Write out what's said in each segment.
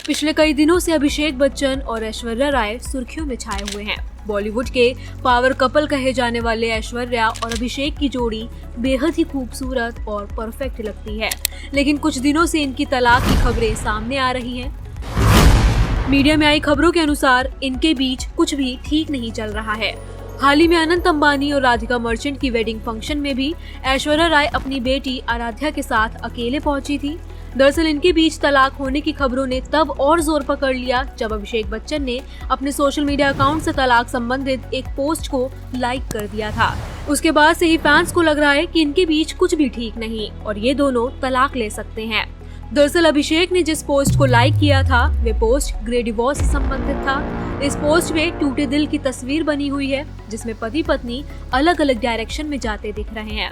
पिछले कई दिनों से अभिषेक बच्चन और ऐश्वर्या राय सुर्खियों में छाए हुए हैं। बॉलीवुड के पावर कपल कहे जाने वाले ऐश्वर्या और अभिषेक की जोड़ी बेहद ही खूबसूरत और परफेक्ट लगती है, लेकिन कुछ दिनों से इनकी तलाक की खबरें सामने आ रही हैं। मीडिया में आई खबरों के अनुसार इनके बीच कुछ भी ठीक नहीं चल रहा है। हाल ही में अनंत अंबानी और राधिका मर्चेंट की वेडिंग फंक्शन में भी ऐश्वर्या राय अपनी बेटी आराध्या के साथ अकेले पहुंची थी। दरअसल इनके बीच तलाक होने की खबरों ने तब और जोर पकड़ लिया जब अभिषेक बच्चन ने अपने सोशल मीडिया अकाउंट से तलाक संबंधित एक पोस्ट को लाइक कर दिया था। उसके बाद से ही फैंस को लग रहा है कि इनके बीच कुछ भी ठीक नहीं और ये दोनों तलाक ले सकते हैं। दरअसल अभिषेक ने जिस पोस्ट को लाइक किया था वे पोस्ट ग्रे डिवोर्स से संबंधित था। इस पोस्ट में टूटे दिल की तस्वीर बनी हुई है, जिसमें पति पत्नी अलग अलग डायरेक्शन में जाते दिख रहे हैं।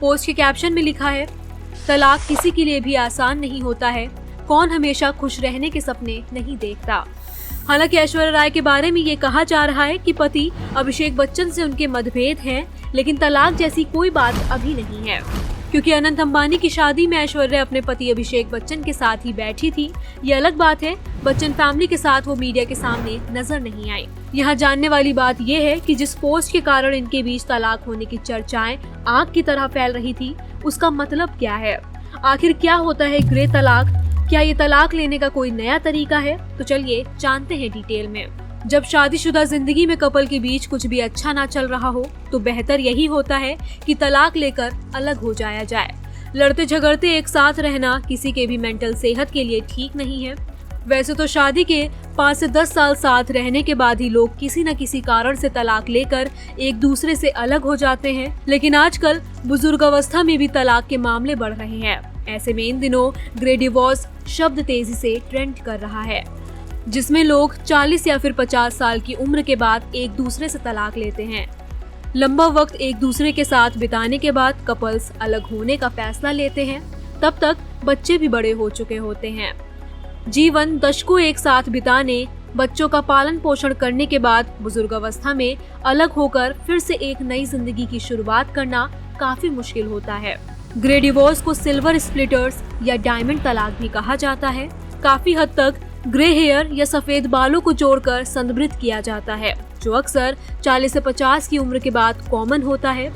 पोस्ट के कैप्शन में लिखा है, तलाक किसी के लिए भी आसान नहीं होता है, कौन हमेशा खुश रहने के सपने नहीं देखता। हालांकि ऐश्वर्या राय के बारे में ये कहा जा रहा है कि पति अभिषेक बच्चन से उनके मतभेद हैं, लेकिन तलाक जैसी कोई बात अभी नहीं है, क्योंकि अनंत अंबानी की शादी में ऐश्वर्या अपने पति अभिषेक बच्चन के साथ ही बैठी थी। ये अलग बात है, बच्चन फैमिली के साथ वो मीडिया के सामने नजर नहीं आई। यहाँ जानने वाली बात ये है कि जिस पोस्ट के कारण इनके बीच तलाक होने की चर्चाएं आग की तरह फैल रही थी, उसका मतलब क्या है? आखिर क्या होता है ग्रे तलाक? क्या ये तलाक लेने का कोई नया तरीका है? तो चलिए जानते हैं डिटेल में। जब शादीशुदा जिंदगी में कपल के बीच कुछ भी अच्छा ना चल रहा हो तो बेहतर यही होता है कि तलाक लेकर अलग हो जाया जाए। लड़ते झगड़ते एक साथ रहना किसी के भी मेंटल सेहत के लिए ठीक नहीं है। वैसे तो शादी के 5 से 10 साल साथ रहने के बाद ही लोग किसी न किसी कारण से तलाक लेकर एक दूसरे से अलग हो जाते हैं, लेकिन आजकल बुजुर्ग अवस्था में भी तलाक के मामले बढ़ रहे हैं। ऐसे में इन दिनों ग्रे डिवोर्स शब्द तेजी से ट्रेंड कर रहा है, जिसमें लोग 40 या फिर 50 साल की उम्र के बाद एक दूसरे से तलाक लेते हैं। लंबा वक्त एक दूसरे के साथ बिताने के बाद कपल्स अलग होने का फैसला लेते हैं। तब तक बच्चे भी बड़े हो चुके होते हैं। जीवन दशकों एक साथ बिताने, बच्चों का पालन पोषण करने के बाद बुजुर्ग अवस्था में अलग होकर फिर से एक नई जिंदगी की शुरुआत करना काफी मुश्किल होता है। ग्रे डिवोर्स को सिल्वर स्प्लिटर्स या डायमंड तलाक भी कहा जाता है। काफी हद तक ग्रे हेयर या सफेद बालों को जोड़कर संदर्भित किया जाता है, जो अक्सर 40 से 50 की उम्र के बाद कॉमन होता है।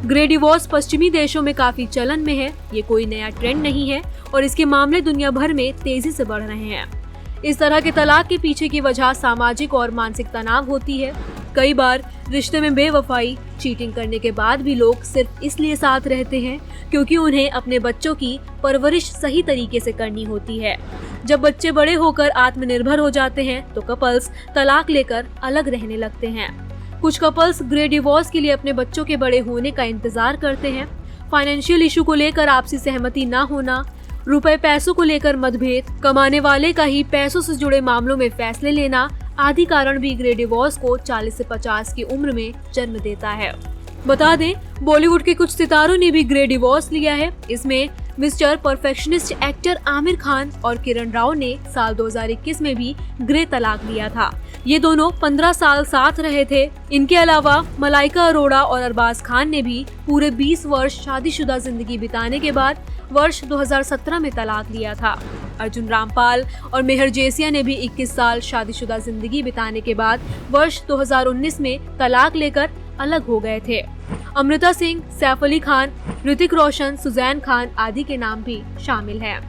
ग्रे डिवोर्स पश्चिमी देशों में काफी चलन में है। ये कोई नया ट्रेंड नहीं है और इसके मामले दुनिया भर में तेजी से बढ़ रहे हैं। इस तरह के तलाक के पीछे की वजह सामाजिक और मानसिक तनाव होती है। कई बार रिश्ते में बेवफाई, चीटिंग करने के बाद भी लोग सिर्फ इसलिए साथ रहते हैं क्योंकि उन्हें अपने बच्चों की परवरिश सही तरीके से करनी होती है। जब बच्चे बड़े होकर आत्मनिर्भर हो जाते हैं तो कपल्स तलाक लेकर अलग रहने लगते हैं। कुछ कपल्स ग्रे डिवोर्स के लिए अपने बच्चों के बड़े होने का इंतजार करते हैं। फाइनेंशियल इशू को लेकर आपसी सहमति न होना, रुपए पैसों को लेकर मतभेद, कमाने वाले का ही पैसों से जुड़े मामलों में फैसले लेना आदि कारण भी ग्रे डिवोर्स को 40 से 50 की उम्र में जन्म देता है। बता दें, बॉलीवुड के कुछ सितारों ने भी ग्रे डिवोर्स लिया है। इसमें mister perfectionist actor Aamir Khan और किरण राव ने साल 2021 में भी ग्रे तलाक लिया था। ये दोनों 15 साल साथ रहे थे। इनके अलावा मलाइका अरोड़ा और अरबाज खान ने भी पूरे 20 वर्ष शादीशुदा जिंदगी बिताने के बाद वर्ष 2017 में तलाक लिया था। अर्जुन रामपाल और मेहर जेसिया ने भी 21 साल शादीशुदा जिंदगी बिताने के बाद वर्ष 2019 में तलाक लेकर अलग हो गए थे। अमृता सिंह, सैफ अली खान, ऋतिक रोशन, सुजैन खान आदि के नाम भी शामिल हैं।